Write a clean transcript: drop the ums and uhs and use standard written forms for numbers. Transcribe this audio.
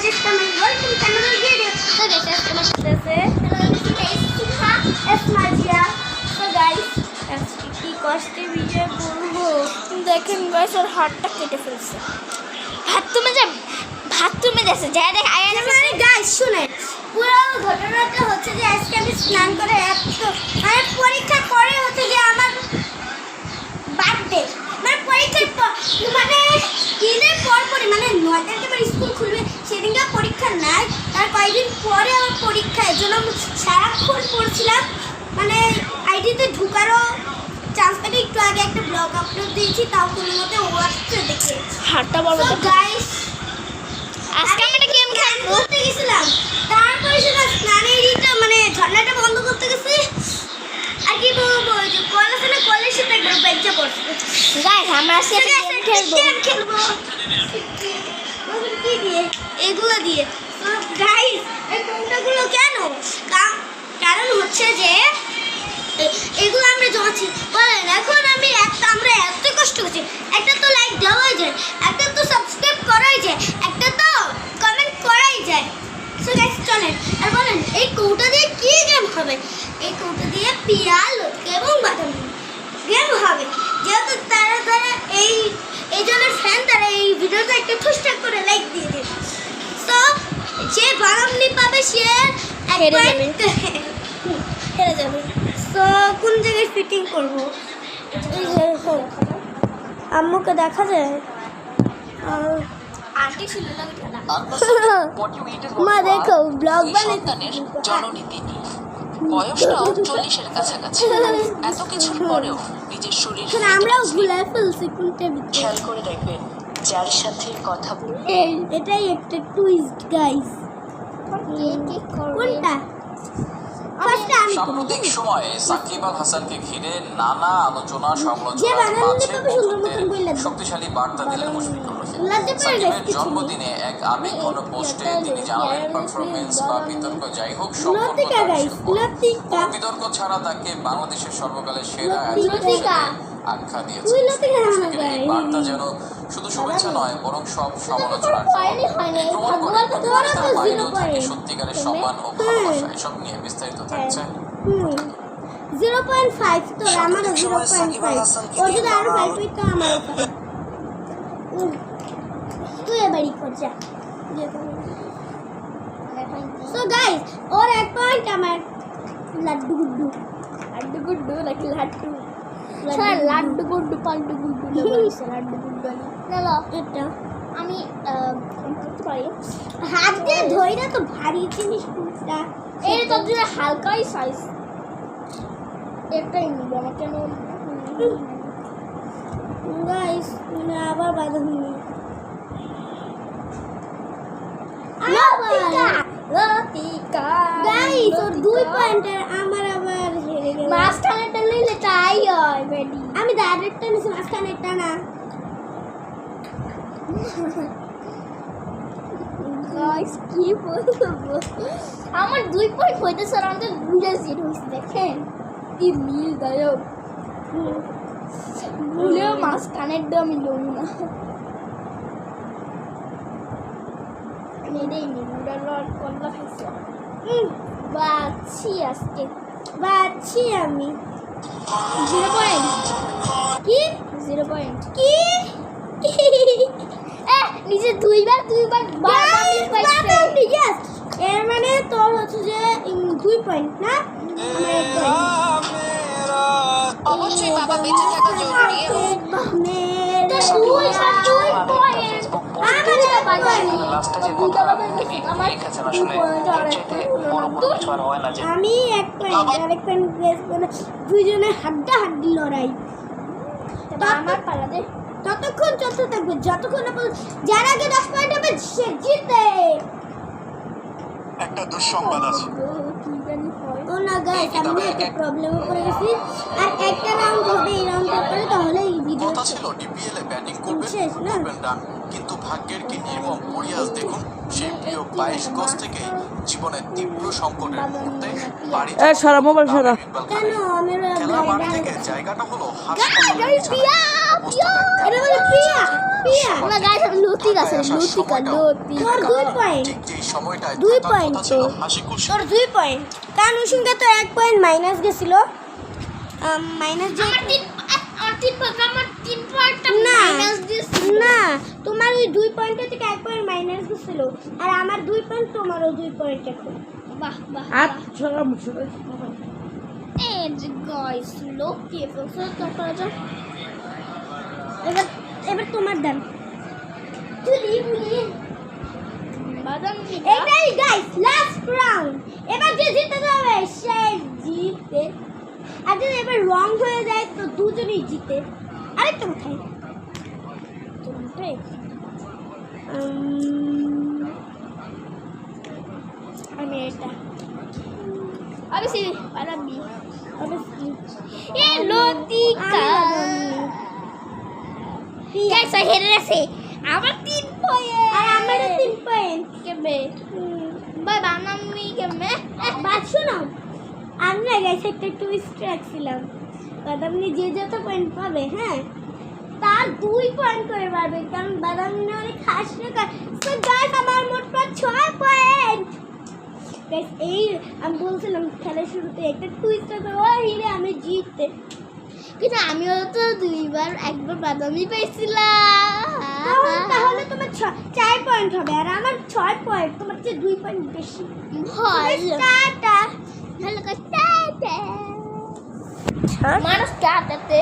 guys, welcome to another video. So guys, তোমার সাথে আছে এসমাজিয়া। So guys, আজকে কি কষ্টে ভিডিও করবো দেখেন guys, ওর হাতটা কেটে ফেলছে। ভাত তুমি যাচ্ছে যা দেখ আয়া মানে guys শুনে পুরো ঘটনাটা হচ্ছে যে আজকে আমি স্নান করে মানে পরীক্ষা করে হচ্ছে যে আমার বার্থডে মানে পরীক্ষার মানে ঈদের পরপরই মানে 9 তারিখে আমার স্কুল খুলবে, সেদিনকে পরীক্ষা নাই, তার কয়েকদিন পরে আমার পরীক্ষা। এর জন্য আমি সারাক্ষণ পড়ছিলাম, মানে আইডিতে ঢুকারও চান্স পেতে একটু আগে একটা ব্লগ আপলোড দিয়েছি, তাও কোনো মতে ও আসছে দেখে হাতটা বলো তো গাইস। আজকে আমি একটা গেম খেলতে গেছিলাম, তারপরে সেটা স্নানের ইটা মানে ঝর্ণাটা বন্ধ করতে গেছি আর কি বলবো, যে কল আছে না, কলের সাথে একবার বেঁচে পড়ছে গাইস। আমরা আজকে গেম খেলবো কি দিয়ে, এগুলো দিয়ে। তো গাইস এই কোনটাগুলো কেন, কারণ হচ্ছে যে এগুলো আমরা জমাচ্ছি বলেন। এখন আমরা এত কষ্ট করছি, একটা তো লাইক দেওয়াই যায়, একটা তো সাবস্ক্রাইব করাই যায়, একটা তো কমেন্ট করাই যায়। সো গাইস চলেন আর বলেন এই কৌটা দিয়ে কি গেম হবে। এই কৌটা দিয়ে পিয়াল এবং বাদাম গেম হবে। যেহেতু তারা এই জনের ফ্যান, তারা এই ভিডিওতে একটা ঠুসটাক করে লাইক দিয়ে দেবে। সো যে বাদাম নি পাবে সে হেরে যাবে। সো কোন জায়গায় ফিটিং করবো, আম্মুকে দেখা যায় মা দেখো ব্লগ জননী তিনি বয়সটাও 40-এর কাছাকাছি। এত কিছুর পরেও নিজের শরীর আমরাও ভুলে ফেলছি কোনটা খেয়াল করে দেখবেন যার সাথে কথা বলবেন। এটাই একটা টুইস্ট গাইস। কোনটা সাম্প্রতিক সময়ে সাকিব আল হাসানকে ঘিরে নানা আলোচনা সমালোচনার মাঝে শক্তিশালী বার্তা দিলেন মুশফিকুর রহিম। সাকিবের জন্মদিনে এক আবেগঘন পোস্টে তিনি জানালেন পারফরমেন্স বা বিতর্ক যাই হোক বিতর্ক ছাড়া তাকে বাংলাদেশের সর্বকালের সেরা আখ্যা দিয়েছে। এই বার্তা যেন শুধু শুভেচ্ছা নয় বরং সব সমালোচনার প্রমাণ করে তার বাইরেও থাকে সত্যিকারের সম্মান ও ভালোবাসা। এসব নিয়ে বিস্তারিত থাকছে 0.5 তো আমারও 0.5 ওর যদি আরো 5 হইত তো আমারও 5। তুই এবারই কর যা। সো গাইস ওর এক পয়েন্ট আমার লাড্ডু গুড্ডু নাকি লাড্ডু লাড্ডু গুড্ডু পাল্টু গুড্ডু লাড্ডু গুড্ডু না এটা আমি করতে পারি হাত দিয়ে ধইরা তো ভারী জিনিস কোনটা এই তো দিলে হালকাই সাইজ একটাই নিব আমার কেন গাইস মানে আবার বাধা হইনি লতিকা গাইস ওর 2 পয়েন্টের আমার আবার হেরে গেল। মাঝখানেরটা নিলে তাই হয় বেডি, আমি ডাইরেক্টটা নিছি মাঝখানেরটা না। গাইস কি বলবো, আমার 2 পয়েন্ট হইতেছে আর আমাদের 2-0 হইছে। দেখেন কি মিল গায়ব, ভুলেও মাঝখানেরটা আমি লম না। বাচ্ছি আমি 0 পয়েন্ট কি 0 পয়েন্ট কি নিজে দুইবার এর মানে তোর হচ্ছে যে 2 পয়েন্ট না আমার 1 পয়েন্ট। অবশ্যই বাবা বেঁচে থাকা জরুরি এবং আমি 1 পয়েন্ট আরেক পয়েন্ট দুইজনে হাড্ডাহাড্ডি লড়াই। আমার পালাতে ততক্ষণ চলতে থাকবে যতক্ষণ না যার আগে 10 পয়েন্ট হবে সে জিতে। একটা দুঃসংবাদ আছে। ও না গাইস আমি একটা প্রবলেমে পড়ে গেছি, আর একটা রাউন্ড হবে, এই রাউন্ডটা পরে তাহলে এই ভিডিও কথা ছিল ডিপিএল এ ব্যাটিং করবেন রান, কিন্তু ভাগ্যের কি নির্মম পরিহাস দেখুন। সেই প্রিয় 22 গজ থেকে জীবনের তীব্র সংকটের মুহূর্তে বাড়ি সারা মোবাইল সারা কেন আমার খেলার মাঠ থেকে জায়গাটা হলো হাসপাতাল। এটা বলে প্রিয়া পিয়া না গাইস আমি লতিক আছে লতিকা লতি তোর 2 পয়েন্ট ঠিক যে সময়টায় 2 থাকার পয়েন্ট কথা ছিল হাসি খুশি। তোর 2 পয়েন্ট কারণ উসুমকে তো 1 পয়েন্ট মাইনাস গেছিল মাইনাস যে আমার 3 পয়েন্ট না মাইনাস দিছি না তোমার ওই 2 পয়েন্ট থেকে 1 পয়েন্ট মাইনাস গেছিল আর আমার 2 পয়েন্ট তোমারও 2 পয়েন্ট এখন বাহ বাহ আর ছড়া মুছড়া এন্ড গাইস লতি ফসল কাটা যা এবার এবার তোমার দান তুই বুঝি বাদাম এটাই গাইস লাস্ট রাউন্ড এবার যে জিতে যাবে সে জিতে আর যদি এবার রং হয়ে যায় তো দুজনেই জিতে আরেকটা কোথায় তোমারটাই আমি এটা অবশ্যই বাদাম বি অবশ্যই এ লতিকা গাইস আই হেরে গেছে আমার 3 পয়েন্ট আর আমারও 3 পয়েন্ট কেবে বাই বাদাম মি কেমে বাদ শোনো আমি না গাইস একটা টুইস্ট রাখছিলাম বাদামনি যে যত পয়েন্ট পাবে হ্যাঁ তার 2 পয়েন্ট করে পাবে কারণ বাদামনি অনেক খাস না সো গাইস আমার মোট 6 পয়েন্ট গাইস এই আমি বলছিলাম খেলা শুরুতে একটা টুইস্ট আছে ও হিরে আমি জিততে কিন্তু আমিও তো একবার বাদামই পাইছিলাম তাহলে তোমার 4 পয়েন্ট হবে আর আমার 6 পয়েন্ট তোমার চেয়ে 2 পয়েন্ট বেশি ভালো টাটা ভালো কথা মানুষ কাটাতে